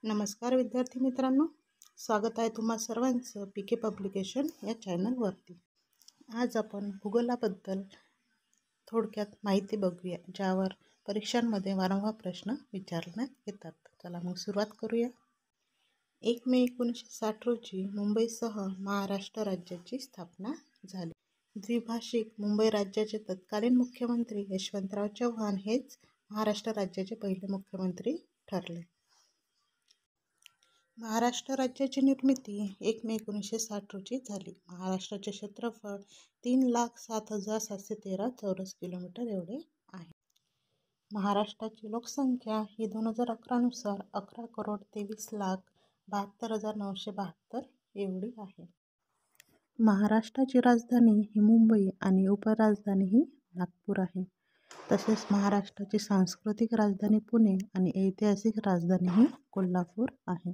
नमस्कार विद्यार्थी मित्रांनो, स्वागत आहे तुम्हा सर्वांचं पीके पब्लिकेशन या चॅनलवरती। आज आपण भूगोलाबद्दल थोडक्यात माहिती बघूया, ज्यावर परीक्षांमध्ये वारंवार प्रश्न विचारण्यात येतात। चला मग सुरुवात करूया। 1 मे 1960 रोजी मुंबईसह महाराष्ट्र राज्याची स्थापना झाली। द्विभाषिक मुंबई राज्याचे तत्कालीन मुख्यमंत्री यशवंतराव चव्हाण हेच महाराष्ट्र राज्याचे पहिले मुख्यमंत्री ठरले। महाराष्ट्र राज्याची निर्मिती 1 मे 1960 रोजी झाली। महाराष्ट्राचे क्षेत्रफळ 3,07,713 चौरस किलोमीटर एवढे आहे। महाराष्ट्राची लोकसंख्या ही 2011 नुसार 11,23,72,972 एवढी आहे। महाराष्ट्राची राजधानी ही मुंबई आणि उपराजधानी ही नागपूर आहे। तसेच महाराष्ट्राची सांस्कृतिक राजधानी पुणे आणि ऐतिहासिक राजधानी ही कोल्हापूर आहे।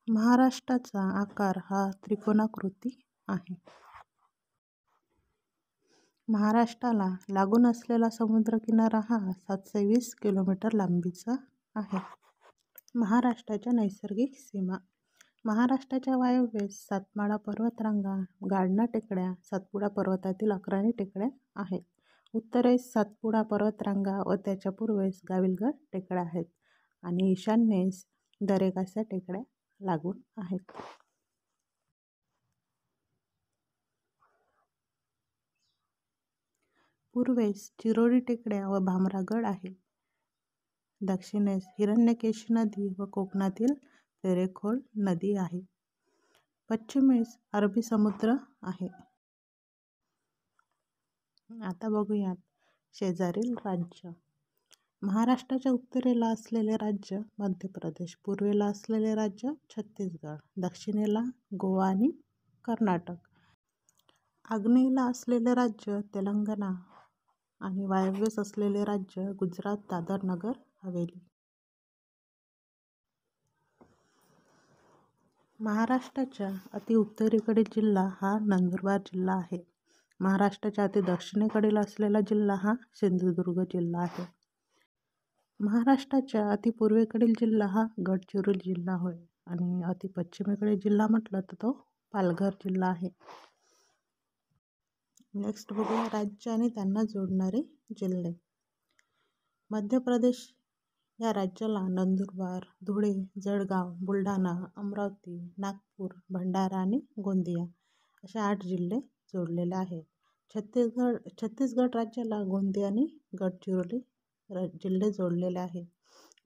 महाराष्ट्राचा आकार हा त्रिकोणाकृती आहे। महाराष्ट्राला लागून असलेला समुद्रकिनारा हा 720 किलोमीटर लांबीचा आहे। महाराष्ट्राच्या नैसर्गिक सीमा: महाराष्ट्राच्या वायव्येस सातमाळा पर्वतरांगा, गाढना टेकड्या, सातपुडा पर्वतातील अक्राणी टेकड्या आहेत। उत्तरेस सातपुडा पर्वतरांगा व त्याच्या पूर्वेस गाविलगड टेकड्या आहेत आणि ईशान्येस दरेकासा टेकड्या लागून आहेत। पूर्वेस चिरोली टेकड्या व भामरागड आहे। दक्षिणेस हिरण्यकेशी नदी व कोकणातील तेरेखोल नदी आहे। पश्चिमेस अरबी समुद्र आहे। आता बघूयात शेजारील राज्य। महाराष्ट्राच्या उत्तरेला असलेले राज्य मध्य प्रदेश, पूर्वेला असलेले राज्य छत्तीसगड, दक्षिणेला गोवा आणि कर्नाटक, आग्नेयेला असलेले राज्य तेलंगणा आणि वायव्येस असलेले राज्य गुजरात, दादर नगर हवेली। महाराष्ट्राच्या अति उत्तरेकडील जिल्हा हा नंदुरबार जिल्हा आहे। महाराष्ट्राच्या अति दक्षिणेकडील असलेला जिल्हा हा सिंधुदुर्ग जिल्हा आहे। महाराष्ट्राच्या अति पूर्वेकडील जिल्हा हा गडचिरोली जिल्हा होय आणि अति पश्चिमेकडील जिल्हा म्हटलं तर तो पालघर जिल्हा आहे। नेक्स्ट बघूया राज्य आणि त्यांना जोडणारे जिल्हे। मध्य प्रदेश या राज्याला नंदुरबार, धुळे, जळगाव, बुलढाणा, अमरावती, नागपूर, भंडारा आणि गोंदिया असे 8 जिल्हे जोडलेले आहेत। छत्तीसगड राज्याला गोंदिया आणि गडचिरोली जिल्हे जोडलेले आहेत।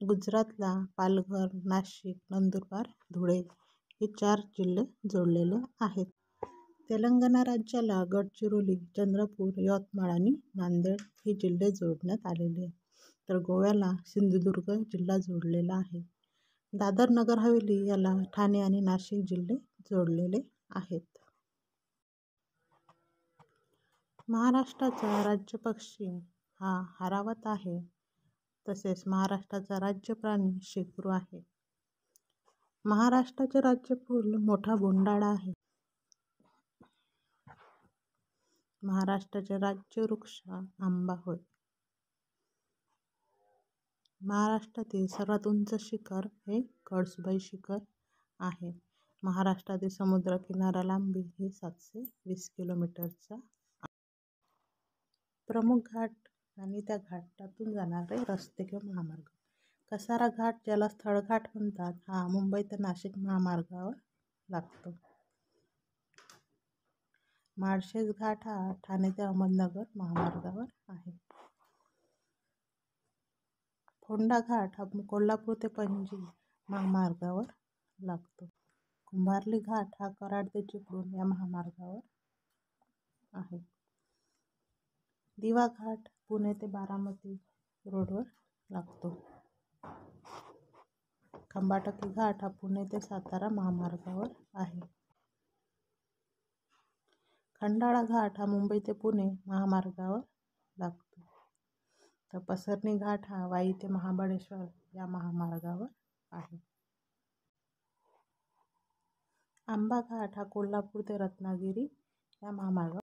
गुजरातला पालघर, नाशिक, नंदुरबार, धुळे हे 4 जिल्हे जोडलेले आहेत। तेलंगणा राज्याला गडचिरोली, चंद्रपूर, यवतमाळ आणि नांदेड ही जिल्हे जोडण्यात आलेली आहेत। तर गोव्याला सिंधुदुर्ग जिल्हा जोडलेला आहे। दादर नगर हवेली याला ठाणे आणि नाशिक जिल्हे जोडलेले आहेत। महाराष्ट्राचा राज्य पक्षी हा हारावत आहे। तसेच महाराष्ट्राचा राज्य प्राणी शेकरू आहे। महाराष्ट्राचे राज्य फूल मोठा बोंडाळा आहे। महाराष्ट्राचे राज्य वृक्ष आंबा होय। महाराष्ट्रातील सर्वात उंच शिखर हे कळसुबाई शिखर आहे। महाराष्ट्रातील समुद्र किनारा लांबी ही 720 किलोमीटरचा आहे। प्रमुख घाट आणि त्या घाटातून जाणारे रस्ते किंवा महामार्ग: कसारा घाट, ज्याला स्थळघाट म्हणतात, हा मुंबई ते नाशिक महामार्गावर लागतो। माळशेज घाट हा ठाणे ते अहमदनगर महामार्गावर आहे। फोंडा घाट हा कोल्हापूर ते पणजी महामार्गावर लागतो। कुंभार्ली घाट हा कराड ते चिपळूण या महामार्गावर आहे। दिवा घाट पुणे ते बारामती रोडवर लागतो। खंबाटकी घाट हा पुणे ते सातारा महामार्गावर आहे। खंडाळा घाट हा मुंबई ते पुणे महामार्गावर लागतो। तर पसरणी घाट हा वाई ते महाबळेश्वर या महामार्गावर आहे। आंबा घाट हा कोल्हापूर ते रत्नागिरी या महामार्गावर